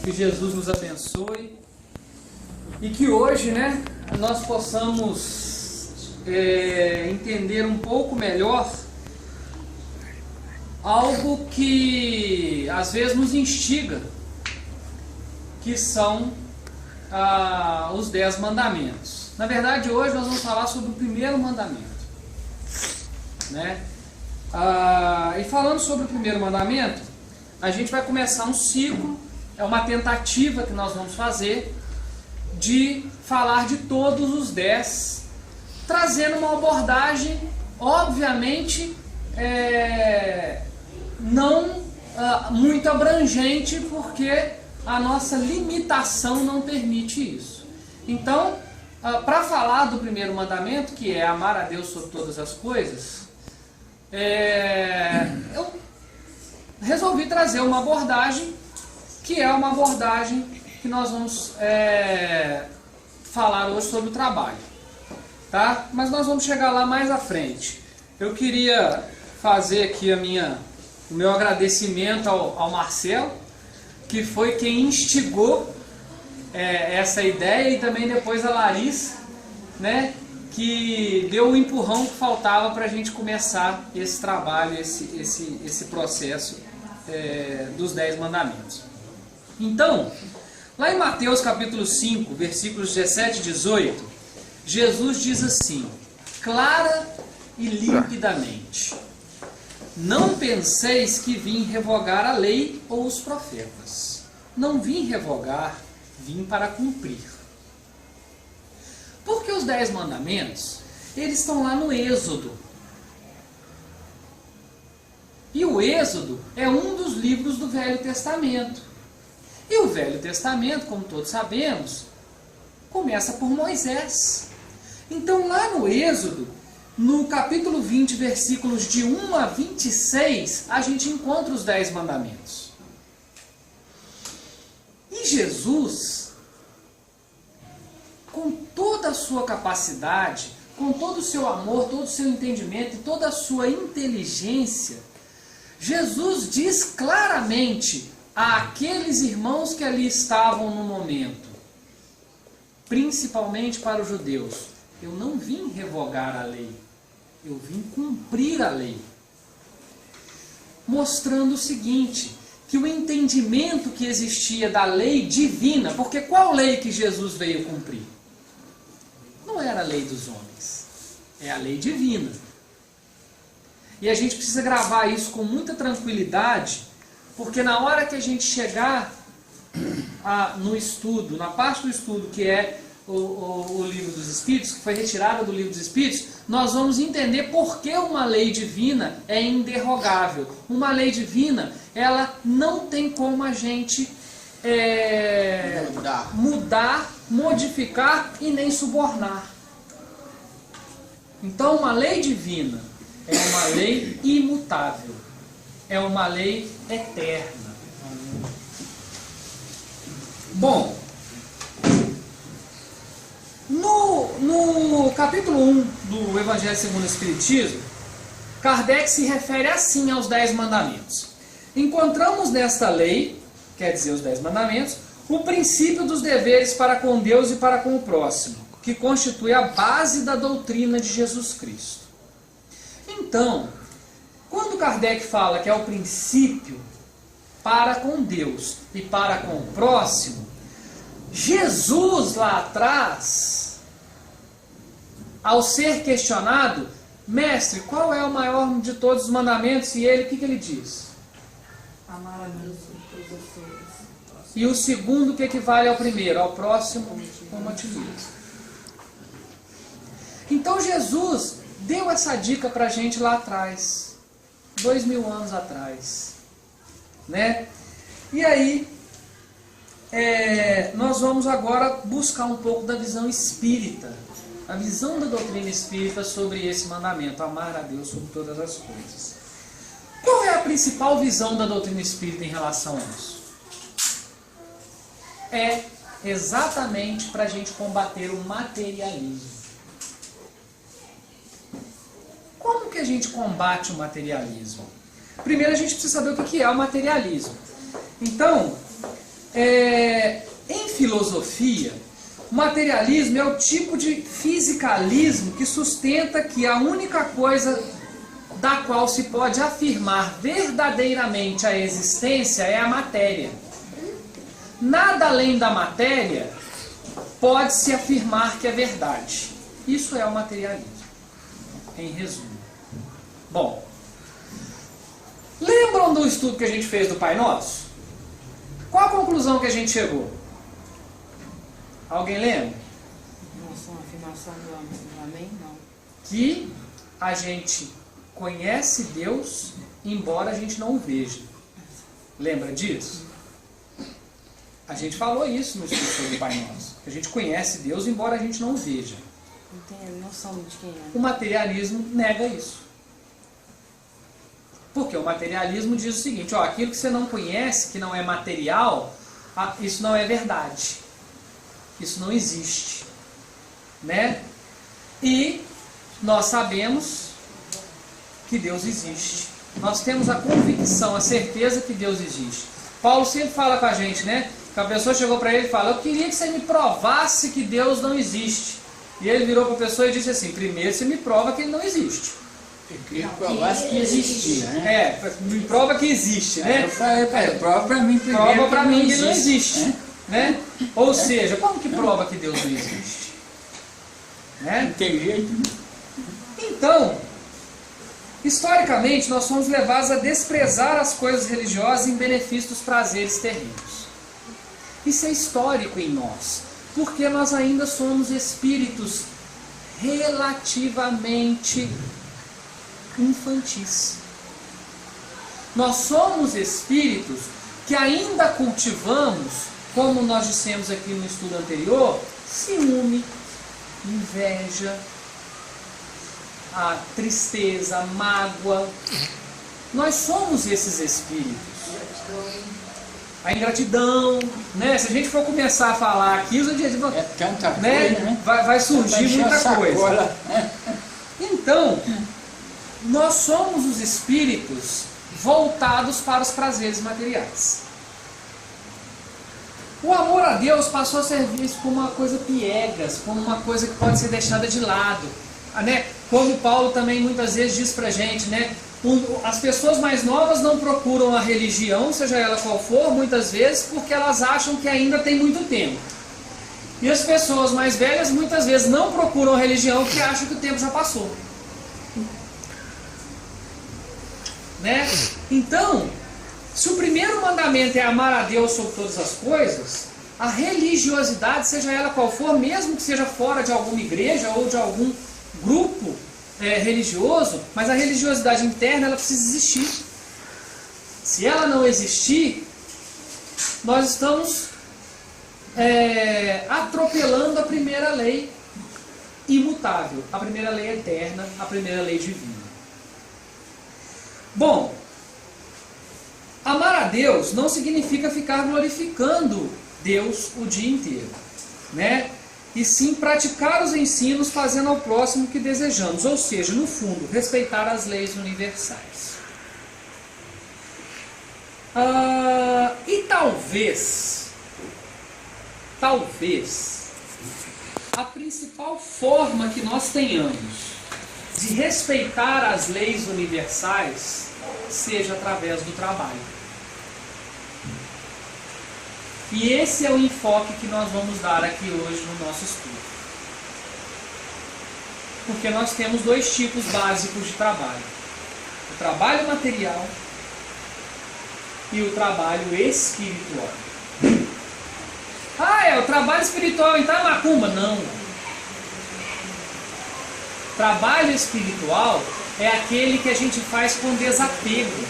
Que Jesus nos abençoe e que hoje, nós possamos entender um pouco melhor algo que às vezes nos instiga, que são os 10 mandamentos. Na verdade, hoje nós vamos falar sobre o primeiro mandamento, e falando sobre o primeiro mandamento, a gente vai começar um ciclo. É uma tentativa que nós vamos fazer de falar de todos os 10, trazendo uma abordagem, obviamente, não muito abrangente, porque a nossa limitação não permite isso. Então, para falar do primeiro mandamento, que é amar a Deus sobre todas as coisas, eu resolvi trazer uma abordagem que é uma abordagem que nós vamos falar hoje sobre o trabalho, tá? Mas nós vamos chegar lá mais à frente. Eu queria fazer aqui o meu agradecimento ao Marcelo, que foi quem instigou essa ideia, e também depois a Larissa, que deu o empurrão que faltava para a gente começar esse trabalho, esse processo dos 10 mandamentos. Então, lá em Mateus capítulo 5, versículos 17 e 18, Jesus diz assim: clara e limpidamente: não penseis que vim revogar a lei ou os profetas. Não vim revogar, vim para cumprir. Porque os 10 mandamentos, eles estão lá no Êxodo. E o Êxodo é um dos livros do Velho Testamento. E o Velho Testamento, como todos sabemos, começa por Moisés. Então lá no Êxodo, no capítulo 20, versículos de 1 a 26, a gente encontra os 10 mandamentos. E Jesus, com toda a sua capacidade, com todo o seu amor, todo o seu entendimento e toda a sua inteligência, Jesus diz claramente àqueles irmãos que ali estavam no momento, principalmente para os judeus: eu não vim revogar a lei, eu vim cumprir a lei. Mostrando o seguinte, que o entendimento que existia da lei divina, porque qual lei que Jesus veio cumprir? Não era a lei dos homens, é a lei divina. E a gente precisa gravar isso com muita tranquilidade, porque na hora que a gente chegar no estudo, na parte do estudo que é o Livro dos Espíritos, que foi retirada do Livro dos Espíritos, nós vamos entender por que uma lei divina é inderrogável. Uma lei divina, ela não tem como a gente mudar, modificar e nem subornar. Então, uma lei divina é uma lei imutável. É uma lei eterna. Bom, no capítulo 1 do Evangelho segundo o Espiritismo, Kardec se refere assim aos 10 mandamentos. Encontramos nesta lei, quer dizer, os 10 mandamentos, o princípio dos deveres para com Deus e para com o próximo, que constitui a base da doutrina de Jesus Cristo. Então, quando Kardec fala que é o princípio para com Deus e para com o próximo, Jesus lá atrás, ao ser questionado: mestre, qual é o maior de todos os mandamentos? E ele, o que ele diz? Amar a Deus sobre todas as coisas. E o segundo que equivale ao primeiro, ao próximo, como a ti mesmo. Então Jesus deu essa dica para a gente lá atrás, 2000 anos atrás, E aí, nós vamos agora buscar um pouco da visão espírita, a visão da doutrina espírita sobre esse mandamento: amar a Deus sobre todas as coisas. Qual é a principal visão da doutrina espírita em relação a isso? É exatamente para a gente combater o materialismo. Como que a gente combate o materialismo? Primeiro a gente precisa saber o que é o materialismo. Então, Em filosofia, o materialismo é o tipo de fisicalismo que sustenta que a única coisa da qual se pode afirmar verdadeiramente a existência é a matéria. Nada além da matéria pode-se afirmar que é verdade. Isso é o materialismo, em resumo. Bom, lembram do estudo que a gente fez do Pai Nosso? Qual a conclusão que a gente chegou? Alguém lembra? Afirmação do amém? Não. Que a gente conhece Deus, embora a gente não o veja. Lembra disso? A gente falou isso no estudo sobre o Pai Nosso. A gente conhece Deus, embora a gente não o veja. Não tem noção de quem é. O materialismo nega isso. Porque o materialismo diz o seguinte, ó, aquilo que você não conhece, que não é material, isso não é verdade. Isso não existe. Né? E nós sabemos que Deus existe. Nós temos a convicção, a certeza que Deus existe. Paulo sempre fala com a gente, né? Que a pessoa chegou para ele e fala, eu queria que você me provasse que Deus não existe. E ele virou para a pessoa e disse assim, primeiro você me prova que ele não existe. Eu queria que provasse que existia, né? Me prova que existe, né? Eu falei, prova para mim primeiro. Prova para mim que ele não existe. Né? Ou seja, como que prova que Deus não existe? Né? Não tem jeito, né? Então, historicamente, nós somos levados a desprezar as coisas religiosas em benefício dos prazeres terrenos. Isso é histórico em nós, porque nós ainda somos espíritos relativamente infantis. Nós somos espíritos que ainda cultivamos, como nós dissemos aqui no estudo anterior, ciúme, inveja, a tristeza, a mágoa. Nós somos esses espíritos. A ingratidão, né? Se a gente for começar a falar aqui, É tanta coisa, né? né? Vai surgir muita coisa. Sacola. Então, nós somos os espíritos voltados para os prazeres materiais. O amor a Deus passou a ser visto como uma coisa piegas, como uma coisa que pode ser deixada de lado. Né? Como Paulo também muitas vezes diz pra gente, né? As pessoas mais novas não procuram a religião, seja ela qual for, muitas vezes, porque elas acham que ainda tem muito tempo. E as pessoas mais velhas muitas vezes não procuram a religião porque acham que o tempo já passou. Né? Então, se o primeiro mandamento é amar a Deus sobre todas as coisas, a religiosidade, seja ela qual for, mesmo que seja fora de alguma igreja ou de algum grupo religioso, mas a religiosidade interna ela precisa existir. Se ela não existir, nós estamos atropelando a primeira lei imutável, a primeira lei eterna, a primeira lei divina. Bom, amar a Deus não significa ficar glorificando Deus o dia inteiro, né? E sim praticar os ensinos fazendo ao próximo o que desejamos, ou seja, no fundo, respeitar as leis universais. E talvez, a principal forma que nós tenhamos de respeitar as leis universais seja através do trabalho. E esse é o enfoque que nós vamos dar aqui hoje no nosso estudo. Porque nós temos dois tipos básicos de trabalho. O trabalho material e o trabalho espiritual. O trabalho espiritual então é macumba? Não. Trabalho espiritual é aquele que a gente faz com desapego.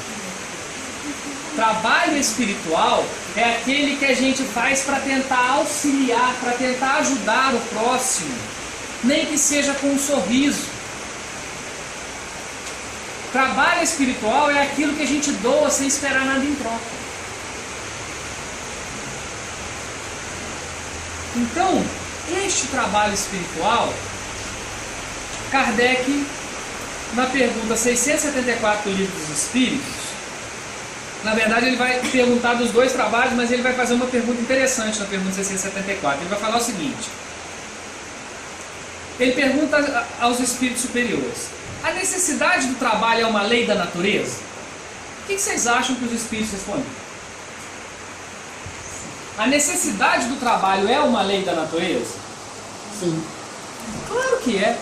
Trabalho espiritual é aquele que a gente faz para tentar auxiliar, para tentar ajudar o próximo, nem que seja com um sorriso. Trabalho espiritual é aquilo que a gente doa sem esperar nada em troca. Então, este trabalho espiritual, Kardec, na pergunta 674 do Livro dos Espíritos, Na verdade, ele vai perguntar dos dois trabalhos, mas ele vai fazer uma pergunta interessante na pergunta 674. Ele vai falar o seguinte. Ele pergunta aos espíritos superiores: a necessidade do trabalho é uma lei da natureza? O que vocês acham que os espíritos respondem? A necessidade do trabalho é uma lei da natureza? Sim. Claro que é.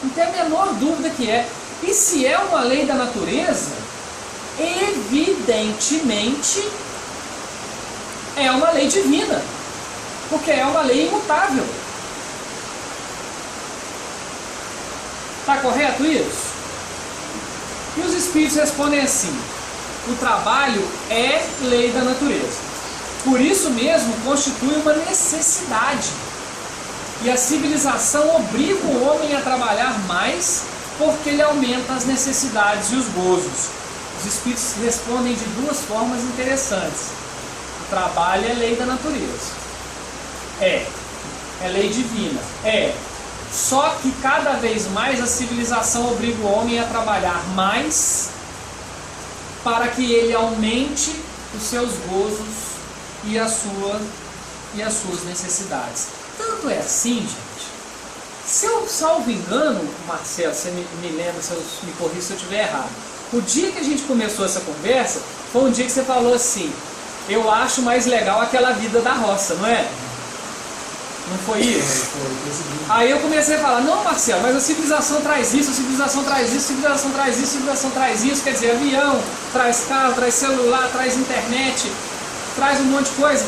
Não tem a menor dúvida que é. E se é uma lei da natureza, evidentemente é uma lei divina. Porque é uma lei imutável. Está correto isso? E os espíritos respondem assim: o trabalho é lei da natureza. Por isso mesmo constitui uma necessidade. E a civilização obriga o homem a trabalhar mais, porque ele aumenta as necessidades e os gozos. Os espíritos respondem de duas formas interessantes. O trabalho é lei da natureza. É lei divina. Só que cada vez mais a civilização obriga o homem a trabalhar mais para que ele aumente os seus gozos e as suas necessidades. Tanto é assim, gente, se eu salvo engano, Marcelo, você me lembra, me corrija se eu estiver errado, o dia que a gente começou essa conversa, foi um dia que você falou assim: eu acho mais legal aquela vida da roça, não é? Não foi isso? Aí eu comecei a falar: não, Marcelo, mas a civilização traz isso, a civilização traz isso, a civilização traz isso, a civilização traz isso, quer dizer, avião, traz carro, traz celular, traz internet, traz um monte de coisa.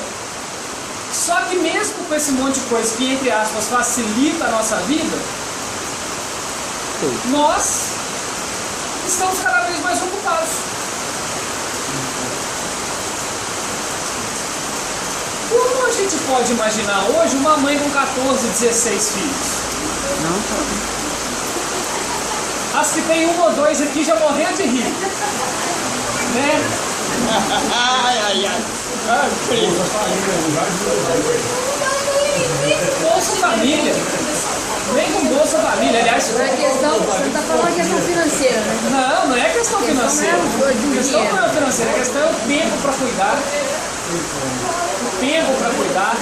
Só que mesmo com esse monte de coisa que, entre aspas, facilita a nossa vida, nós estamos cada vez mais ocupados. Como a gente pode imaginar hoje uma mãe com 14, 16 filhos? Não, As que tem um ou dois aqui já morreram de rir. Né? Bolsa Família. Vem com Bolsa Família, aliás. Não é questão, você está falando de questão financeira, né? Não é questão financeira. A questão não é financeira, a questão é o tempo para cuidar. O tempo para cuidar.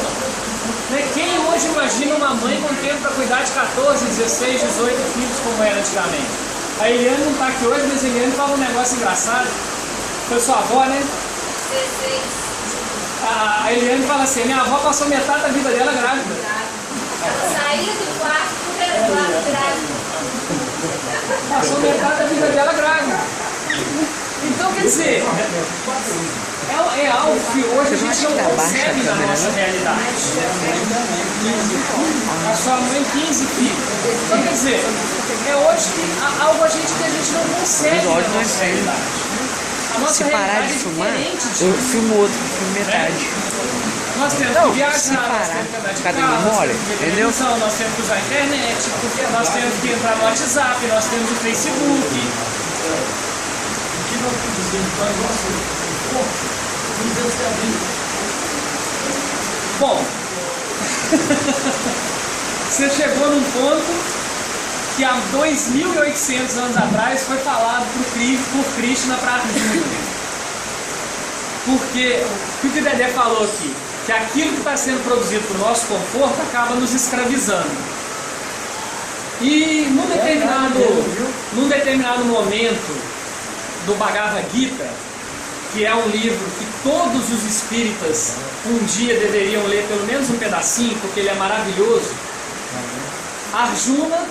Né? Quem hoje imagina uma mãe com tempo para cuidar de 14, 16, 18 filhos como era antigamente? A Eliane não está aqui hoje, mas a Eliane fala um negócio engraçado. Foi sua avó, né? 16. A Eliane fala assim: minha avó passou metade da vida dela grávida. Ela saía do quarto porque era do lado grávida. Passou metade da vida dela grávida. Então, quer dizer, é algo que hoje a gente não consegue na nossa realidade. A sua mãe, 15 filhos. Então, quer dizer, hoje algo que a gente não consegue na nossa realidade. A nossa se parar de filmar, eu filmo outro, filmo metade. Nós temos que viajar, se parar, nós temos que andar de cada carro, memória, entendeu? Nós temos que usar a internet, nós temos que entrar no WhatsApp, nós temos o Facebook. Bom, você chegou num ponto que há 2.800 anos atrás foi falado por Krishna para Arjuna. Porque o que o Dedé falou aqui? Que aquilo que está sendo produzido para o nosso conforto acaba nos escravizando. E num determinado momento do Bhagavad Gita, que é um livro que todos os espíritas um dia deveriam ler pelo menos um pedacinho, porque ele é maravilhoso, Arjuna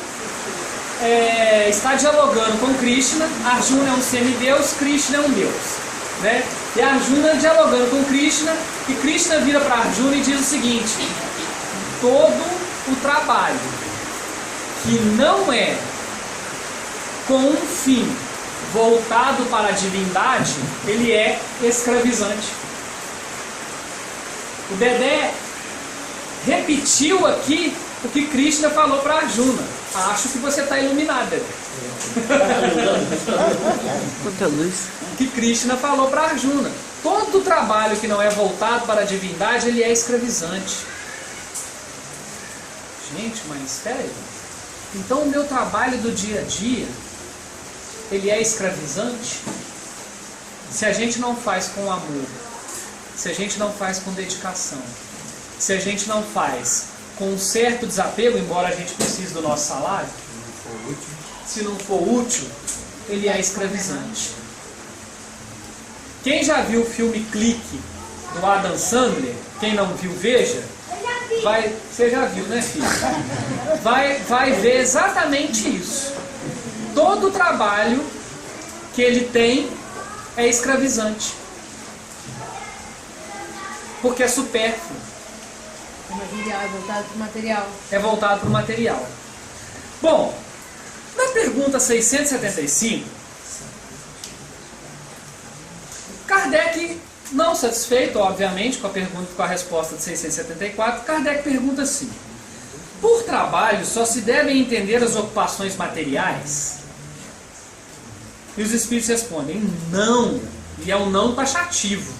está dialogando com Krishna. Arjuna é um semideus, Krishna é um deus, né? E Arjuna dialogando com Krishna, e Krishna vira para Arjuna e diz o seguinte: todo o trabalho que não é com um fim voltado para a divindade, ele é escravizante. O Dedé repetiu aqui o que Krishna falou para Arjuna. Acho que você está iluminado, Dedé. Quanta luz. Que Krishna falou para Arjuna. Todo trabalho que não é voltado para a divindade, ele é escravizante. Gente, mas espera aí. Então o meu trabalho do dia a dia, ele é escravizante? se a gente não faz com amor, se a gente não faz com dedicação, se a gente não faz com um certo desapego, embora a gente precise do nosso salário, se não for útil, ele é escravizante. Quem já viu o filme Clique, do Adam Sandler, quem não viu, veja. Você já viu, né, filho? Vai ver exatamente isso. Todo o trabalho que ele tem é escravizante. Porque é supérfluo. É voltado para o material. É voltado para o material. Bom, na pergunta 675, Kardec, não satisfeito, obviamente, com a resposta de 674, Kardec pergunta assim: por trabalho só se devem entender as ocupações materiais? E os espíritos respondem: não, e é um não taxativo.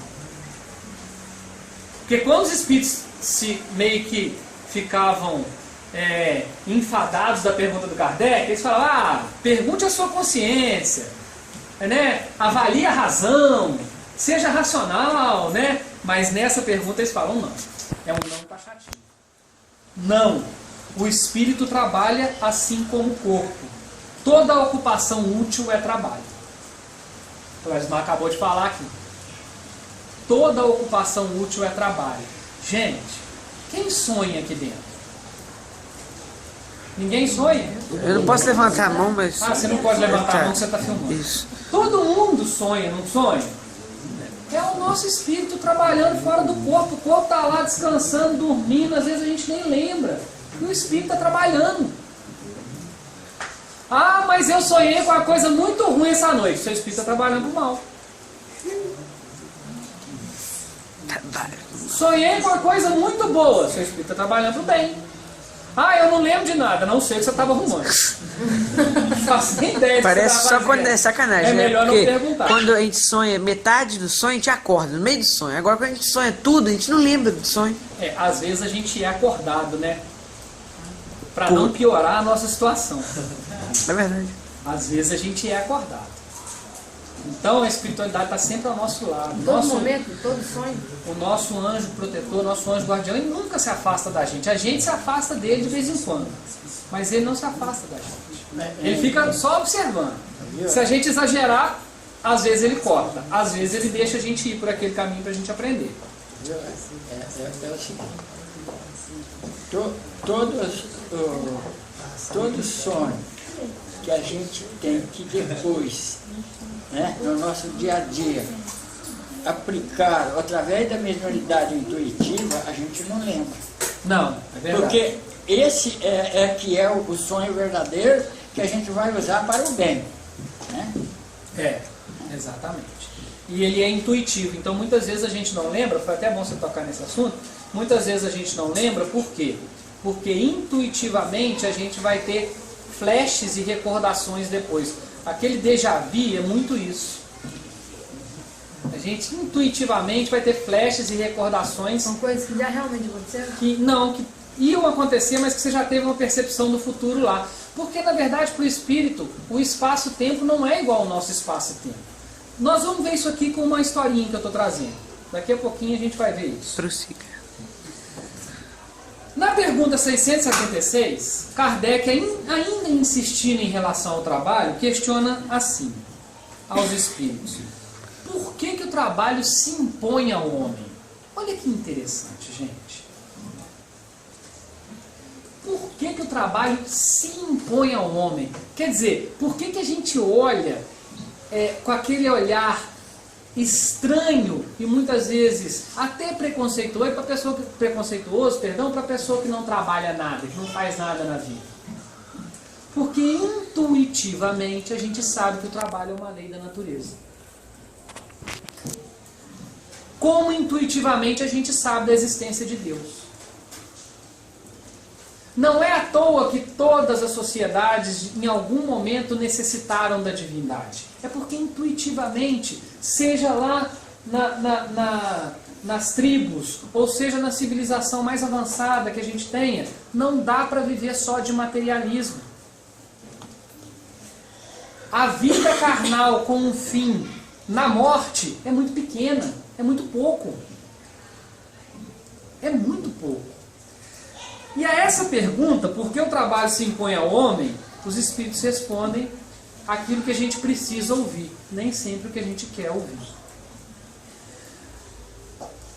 Porque quando os espíritos se meio que ficavam enfadados da pergunta do Kardec, eles falavam: pergunte a sua consciência, né? Avalie a razão, seja racional, né? Mas nessa pergunta eles falam: não, é um não taxativo. Não, o espírito trabalha assim como o corpo. Toda ocupação útil é trabalho. O Edmar acabou de falar aqui. Toda ocupação útil é trabalho. Gente, quem sonha aqui dentro? Ninguém sonha? Eu não posso levantar a mão, mas... Ah, você não pode levantar a mão que você está filmando. Isso. Todo mundo sonha, não sonha? É o nosso espírito trabalhando fora do corpo. O corpo está lá descansando, dormindo, às vezes a gente nem lembra. E o espírito está trabalhando. Ah, mas eu sonhei com uma coisa muito ruim essa noite. Seu espírito está trabalhando mal. Sonhei com uma coisa muito boa. Seu espírito está trabalhando bem. Ah, eu não lembro de nada. Não sei o que você estava arrumando. Não faço nem ideia. Parece só quando é sacanagem. É melhor não perguntar. Quando a gente sonha metade do sonho, a gente acorda no meio do sonho. Agora quando a gente sonha tudo, a gente não lembra do sonho. Às vezes a gente é acordado, né? Para não piorar a nossa situação. É verdade. Às vezes a gente é acordado. Então a espiritualidade está sempre ao nosso lado. Todo momento, todo sonho. O nosso anjo protetor, o nosso anjo guardião, ele nunca se afasta da gente. A gente se afasta dele de vez em quando. Mas ele não se afasta da gente. Ele fica só observando. Se a gente exagerar, às vezes ele corta. Às vezes ele deixa a gente ir por aquele caminho para a gente aprender. É o seguinte. Todo sonho que a gente tem que depois, né, no nosso dia a dia, aplicar através da mediunidade intuitiva, a gente não lembra. Não, é verdade. Porque esse que é o sonho verdadeiro que a gente vai usar para o bem. Né? Exatamente. E ele é intuitivo, então muitas vezes a gente não lembra, foi até bom você tocar nesse assunto, muitas vezes a gente não lembra, por quê? Porque intuitivamente a gente vai ter flashes e recordações depois. Aquele déjà vu é muito isso. A gente intuitivamente vai ter flashes e recordações. São coisas que já realmente aconteceram? Que iam acontecer, mas que você já teve uma percepção do futuro lá. Porque, na verdade, para o espírito, o espaço-tempo não é igual ao nosso espaço-tempo. Nós vamos ver isso aqui com uma historinha que eu estou trazendo. Daqui a pouquinho a gente vai ver isso. Prossiga. Na pergunta 676, Kardec, ainda insistindo em relação ao trabalho, questiona assim, aos espíritos: por que o trabalho se impõe ao homem? Olha que interessante, gente. Por que o trabalho se impõe ao homem? Quer dizer, por que a gente olha com aquele olhar estranho e muitas vezes até preconceituoso para a pessoa que não trabalha nada, que não faz nada na vida? Porque intuitivamente a gente sabe que o trabalho é uma lei da natureza. Como intuitivamente a gente sabe da existência de Deus. Não é à toa que todas as sociedades em algum momento necessitaram da divindade. É porque intuitivamente, seja lá nas tribos, ou seja na civilização mais avançada que a gente tenha, não dá para viver só de materialismo. A vida carnal com um fim na morte é muito pequena, é muito pouco. É muito pouco. E a essa pergunta, por que o trabalho se impõe ao homem, os espíritos respondem aquilo que a gente precisa ouvir, nem sempre o que a gente quer ouvir.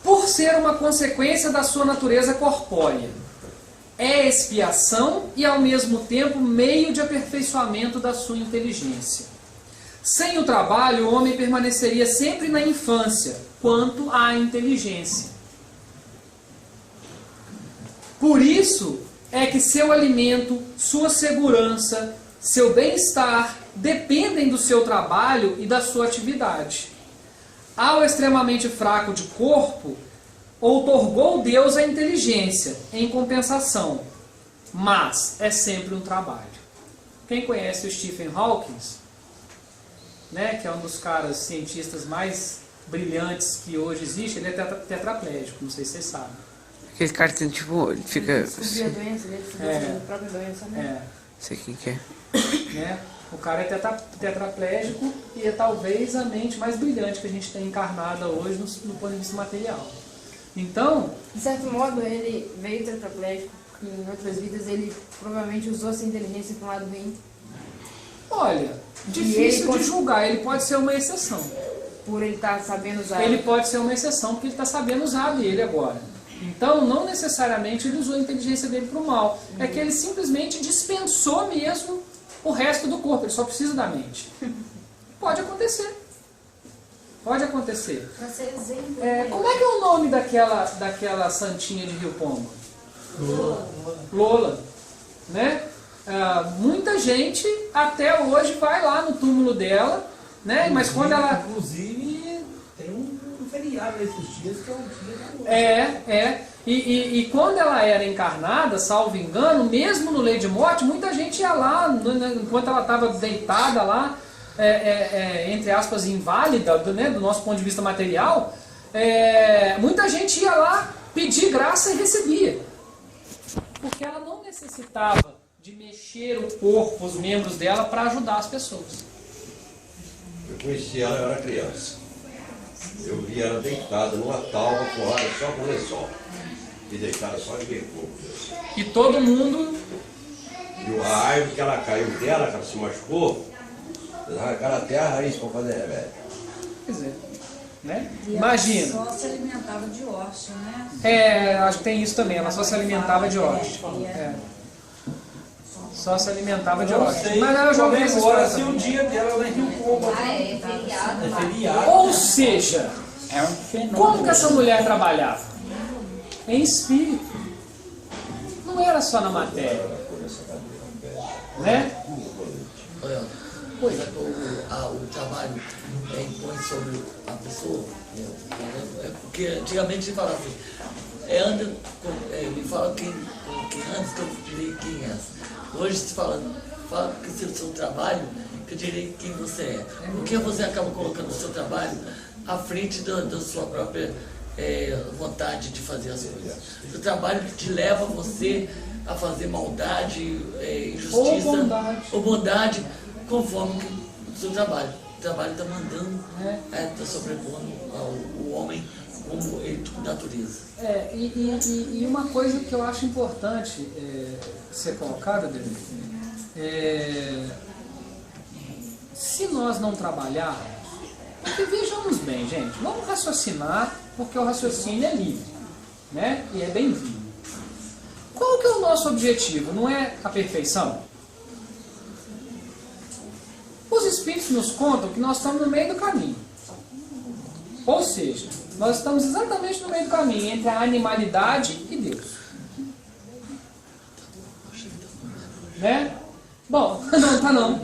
Por ser uma consequência da sua natureza corpórea, é expiação e ao mesmo tempo meio de aperfeiçoamento da sua inteligência. Sem o trabalho, o homem permaneceria sempre na infância, quanto à inteligência. Por isso é que seu alimento, sua segurança, seu bem-estar dependem do seu trabalho e da sua atividade. Ao extremamente fraco de corpo, outorgou Deus a inteligência em compensação, mas é sempre um trabalho. Quem conhece o Stephen Hawking, né, que é um dos caras cientistas mais brilhantes que hoje existe, ele é tetraplégico, não sei se vocês sabem. Aquele cara tem tipo, ele fica. Descobrir a doença, ele descobriu a própria doença, né? Sei quem que é. Né? O cara é tetraplégico e é talvez a mente mais brilhante que a gente tem encarnada hoje no ponto de vista material. Então, De certo modo, ele veio tetraplégico, e em outras vidas ele provavelmente usou essa inteligência para um lado ruim. olha, difícil de julgar, ele pode ser uma exceção. Por ele estar sabendo usar. Ele pode ser uma exceção porque ele está sabendo usar a dele agora. Então, não necessariamente ele usou a inteligência dele para o mal. É que ele simplesmente dispensou mesmo o resto do corpo. Ele só precisa da mente. Pode acontecer. Pode acontecer. Para ser exemplo. Como é que é o nome daquela santinha de Rio Pombo? Lola. Né? Muita gente até hoje vai lá no túmulo dela, né? Mas quando ela... Inclusive, tem um feriado nesses dias que é um dia da Lola. E quando ela era encarnada, salvo engano, mesmo no leito de morte, muita gente ia lá, enquanto ela estava deitada lá, entre aspas, inválida, né, do nosso ponto de vista material, muita gente ia lá pedir graça e recebia. Porque ela não necessitava de mexer o corpo, os membros dela, para ajudar as pessoas. Eu conheci ela, eu era criança. Eu vi ela deitada numa talva com área só com lençol. E deitada só de meio corpo. E todo mundo... E a árvore que ela caiu dela, que ela se machucou, eles arrancaram até a raiz para fazer remédio. Quer dizer, né? E Imagina. ela só se alimentava de ósseo, né? Acho que tem isso também, ela só se alimentava de ósseo. Só se alimentava de Eu não ósseo. sei Mas eu já ouvi essa agora história se o também. dia dela lá em Rio Pombo. É feriado. É feriado. Ou seja, É um fenômeno. como que essa mulher trabalhava? Em espírito. Não era só na matéria. Né? Olha, coisa que o trabalho impõe sobre a pessoa. Porque antigamente se falava assim, me fala quem antes que eu direi quem é. Hoje se fala que se o seu trabalho, que eu direi quem você é. Porque você acaba colocando o seu trabalho à frente da sua própria vontade de fazer as coisas. O trabalho que te leva você a fazer maldade, injustiça ou bondade, conforme o seu trabalho. O trabalho está mandando, está sobrepondo o homem como ele de natureza. E uma coisa que eu acho importante ser colocada, Dele, se nós não trabalharmos, porque vejamos bem, gente, vamos raciocinar, porque o raciocínio é livre, né? E é bem-vindo. Qual que é o nosso objetivo? Não é a perfeição? Os Espíritos nos contam que nós estamos no meio do caminho. Ou seja, nós estamos exatamente no meio do caminho entre a animalidade e Deus. Né? Bom, não tá não.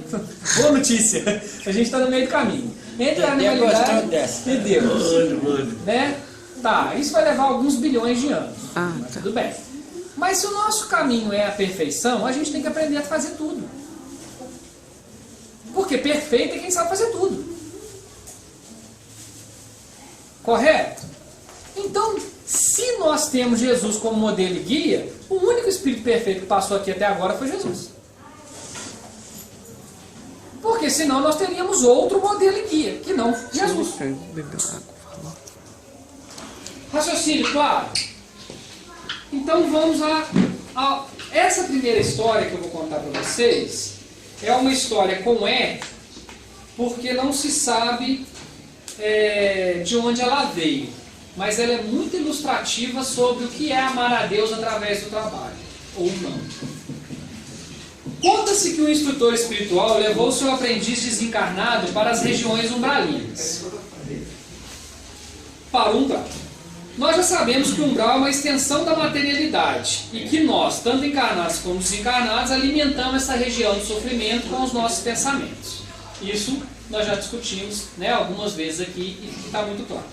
Boa notícia. A gente está no meio do caminho. Entre a animalidade e Deus. Né? Tá, isso vai levar alguns bilhões de anos. Mas tudo bem. Mas se o nosso caminho é a perfeição, a gente tem que aprender a fazer tudo. Porque perfeito é quem sabe fazer tudo. Correto? Então, se nós temos Jesus como modelo e guia, o único Espírito perfeito que passou aqui até agora foi Jesus. Por Porque senão nós teríamos outro modelo e guia, que não Jesus. Raciocínio claro? Então vamos a essa primeira história que eu vou contar para vocês. É uma história com E, porque não se sabe de onde ela veio. Mas ela é muito ilustrativa sobre o que é amar a Deus através do trabalho, ou não. Conta-se que um instrutor espiritual levou seu aprendiz desencarnado para as regiões umbralinas. Para o umbral. Nós já sabemos que o umbral é uma extensão da materialidade e que nós, tanto encarnados como desencarnados, alimentamos essa região de sofrimento com os nossos pensamentos. Isso nós já discutimos, né, algumas vezes aqui e está muito claro.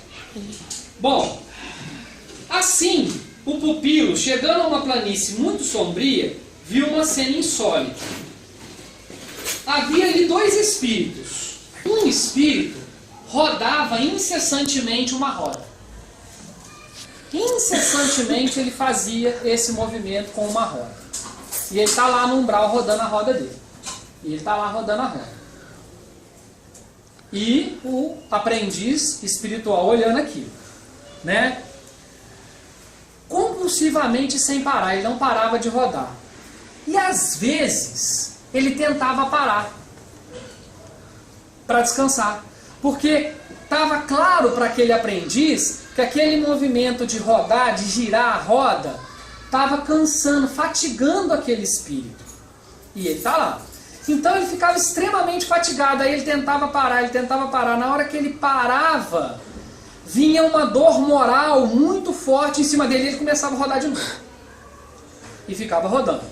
Bom, assim, o pupilo, chegando a uma planície muito sombria, viu uma cena insólita. Havia ali dois espíritos. Um espírito rodava incessantemente uma roda. Incessantemente ele fazia esse movimento com uma roda. E ele está lá no umbral rodando a roda dele. E ele está lá rodando a roda. E o aprendiz espiritual olhando aquilo, né? Compulsivamente sem parar, ele não parava de rodar. E às vezes ele tentava parar para descansar, porque estava claro para aquele aprendiz que aquele movimento de rodar, de girar a roda, estava cansando, fatigando aquele espírito. E ele está lá. Então ele ficava extremamente fatigado, aí ele tentava parar. Na hora que ele parava, vinha uma dor moral muito forte em cima dele e ele começava a rodar de novo. E ficava rodando.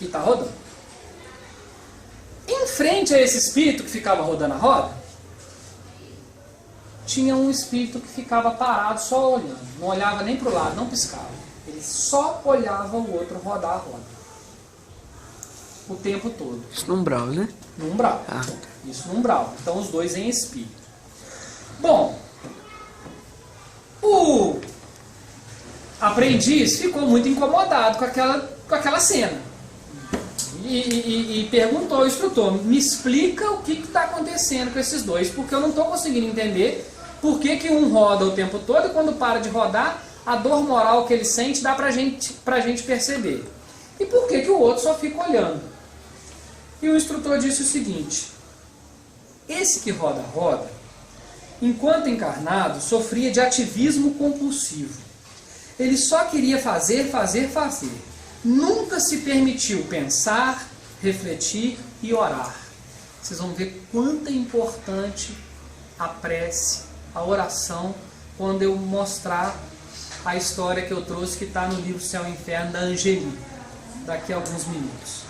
E está rodando. Em frente a esse espírito que ficava rodando a roda, tinha um espírito que ficava parado só olhando. Não olhava nem para o lado, não piscava. Ele só olhava o outro rodar a roda. O tempo todo. Isso no umbral, né? No umbral. Ah. Isso no umbral. Então os dois em espírito. Bom, o aprendiz ficou muito incomodado com aquela cena. E perguntou ao instrutor, me explica o que está acontecendo com esses dois, porque eu não estou conseguindo entender por que um roda o tempo todo e quando para de rodar, a dor moral que ele sente dá pra gente perceber. E por que o outro só fica olhando? E o instrutor disse o seguinte, esse que roda, enquanto encarnado, sofria de ativismo compulsivo. Ele só queria fazer. Nunca se permitiu pensar, refletir e orar. Vocês vão ver quanto é importante a prece, a oração, quando eu mostrar a história que eu trouxe, que está no livro Céu e Inferno, da Angeli, daqui a alguns minutos.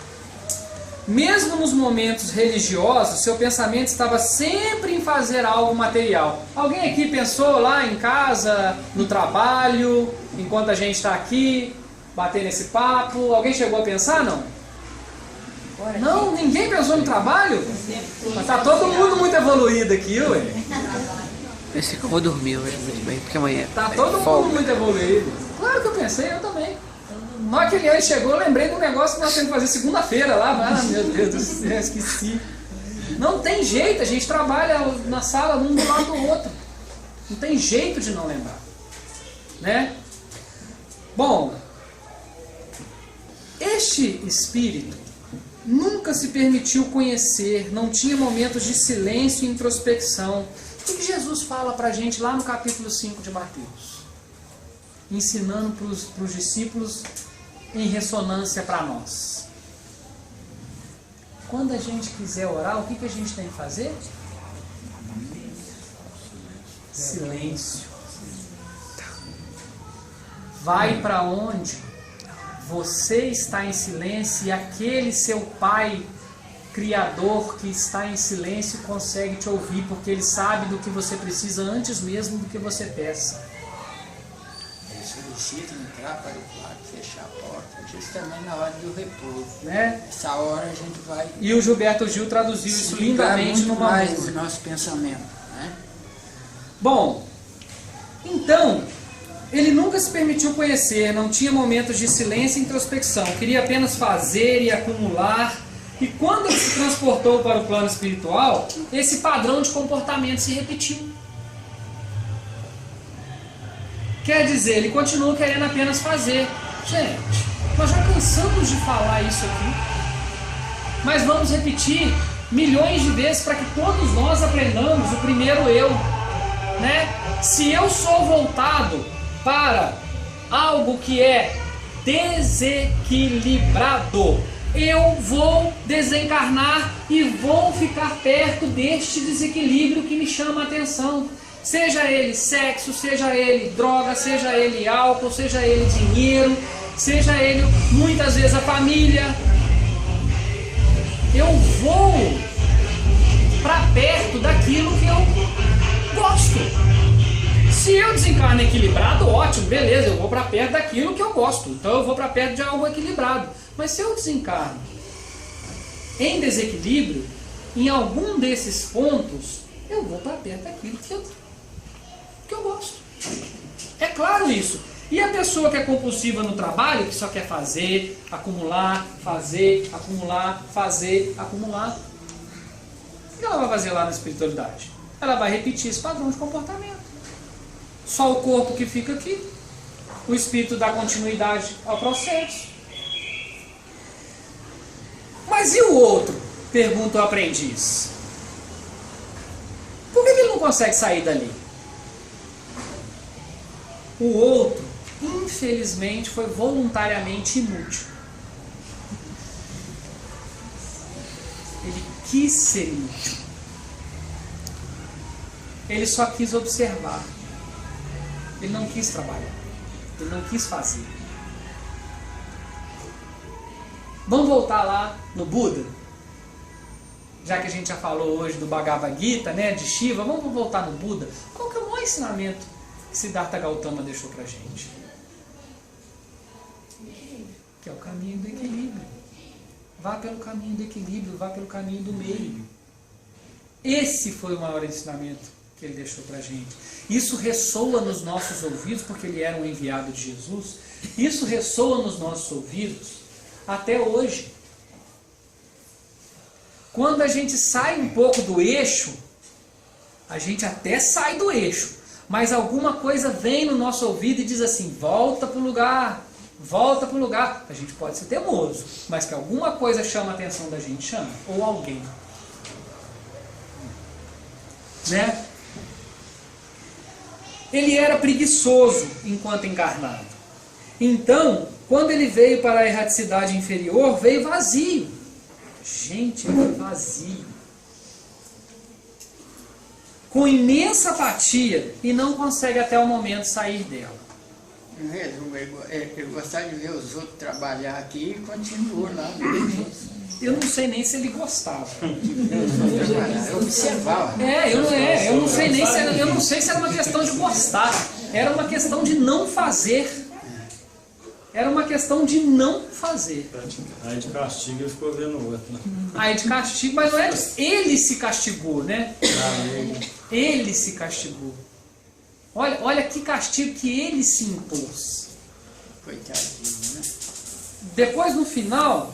Mesmo nos momentos religiosos, seu pensamento estava sempre em fazer algo material. Alguém aqui pensou lá em casa, no trabalho, enquanto a gente está aqui, batendo esse papo? Alguém chegou a pensar, não? Não? Ninguém pensou no trabalho? Mas tá todo mundo muito evoluído aqui, ué. Pensei que eu vou dormir hoje muito bem, porque amanhã Tá todo mundo muito evoluído. Claro que eu pensei, eu também. Na hora que ele chegou, eu lembrei de um negócio que nós temos que fazer segunda-feira lá. Ah, meu Deus do céu, esqueci. Não tem jeito, a gente trabalha na sala um do lado do outro. Não tem jeito de não lembrar. Né? Bom, este espírito nunca se permitiu conhecer, não tinha momentos de silêncio e introspecção. O que Jesus fala para a gente lá no capítulo 5 de Mateus? Ensinando para os discípulos em ressonância para nós. Quando a gente quiser orar, o que a gente tem que fazer? Silêncio. Vai para onde você está em silêncio e aquele seu Pai Criador que está em silêncio consegue te ouvir, porque Ele sabe do que você precisa antes mesmo do que você peça. Ele solicita entrar para o quarto, fechar a porta, diz também na hora do repouso. Né? Essa hora a gente vai... E o Gilberto Gil traduziu isso lindamente numa mais música. do nosso pensamento, né? Bom, então, ele nunca se permitiu conhecer, não tinha momentos de silêncio e introspecção, queria apenas fazer e acumular, E quando ele se transportou para o plano espiritual, esse padrão de comportamento se repetiu. Quer dizer, ele continua querendo apenas fazer. Gente, nós já cansamos de falar isso aqui. Mas vamos repetir milhões de vezes para que todos nós aprendamos o primeiro eu. Né? Se eu sou voltado para algo que é desequilibrado, eu vou desencarnar e vou ficar perto deste desequilíbrio que me chama a atenção. Seja ele sexo, seja ele droga, seja ele álcool, seja ele dinheiro, seja ele muitas vezes a família. Eu vou para perto daquilo que eu gosto. Se eu desencarno equilibrado, ótimo, beleza, eu vou para perto daquilo que eu gosto. Então eu vou para perto de algo equilibrado. Mas se eu desencarno em desequilíbrio, em algum desses pontos, eu vou para perto daquilo que eu gosto. É claro isso. E a pessoa que é compulsiva no trabalho, que só quer fazer, acumular, fazer, acumular, fazer, acumular, o que ela vai fazer lá na espiritualidade? Ela vai repetir esse padrão de comportamento. Só o corpo que fica aqui. O espírito dá continuidade ao processo. Mas e o outro? Pergunta o aprendiz. Por que ele não consegue sair dali? O outro, infelizmente, foi voluntariamente inútil. Ele quis ser inútil. Ele só quis observar. Ele não quis trabalhar. Ele não quis fazer. Vamos voltar lá no Buda? Já que a gente já falou hoje do Bhagavad Gita, né, de Shiva, vamos voltar no Buda. Qual que é o maior ensinamento que Siddhartha Gautama deixou pra gente? Que é o caminho do equilíbrio. Vá pelo caminho do equilíbrio, vá pelo caminho do meio. Esse foi o maior ensinamento que ele deixou pra gente. Isso ressoa nos nossos ouvidos, porque ele era um enviado de Jesus. Isso ressoa nos nossos ouvidos até hoje. Quando a gente sai um pouco do eixo, a gente até sai do eixo, mas alguma coisa vem no nosso ouvido e diz assim, volta para o lugar, volta para o lugar. A gente pode ser teimoso, mas que alguma coisa chama a atenção da gente, chama, ou alguém. Né? Ele era preguiçoso enquanto encarnado. Então, quando ele veio para a erraticidade inferior, veio vazio. Gente, ele foi vazio. Com imensa apatia e não consegue até o momento sair dela. Em resumo, ele gostava de ver os outros trabalhar aqui e continuou lá. Eu não sei nem se ele gostava. Eu observava. Eu não sei nem se era, eu não sei se era uma questão de gostar. Era uma questão de não fazer. Era uma questão de não fazer. Aí de castigo ele ficou vendo o outro. Né? Aí de castigo, mas não é. Ele se castigou, né? Ele se castigou. Olha que castigo que ele se impôs. Coitadinho, né? Depois, no final,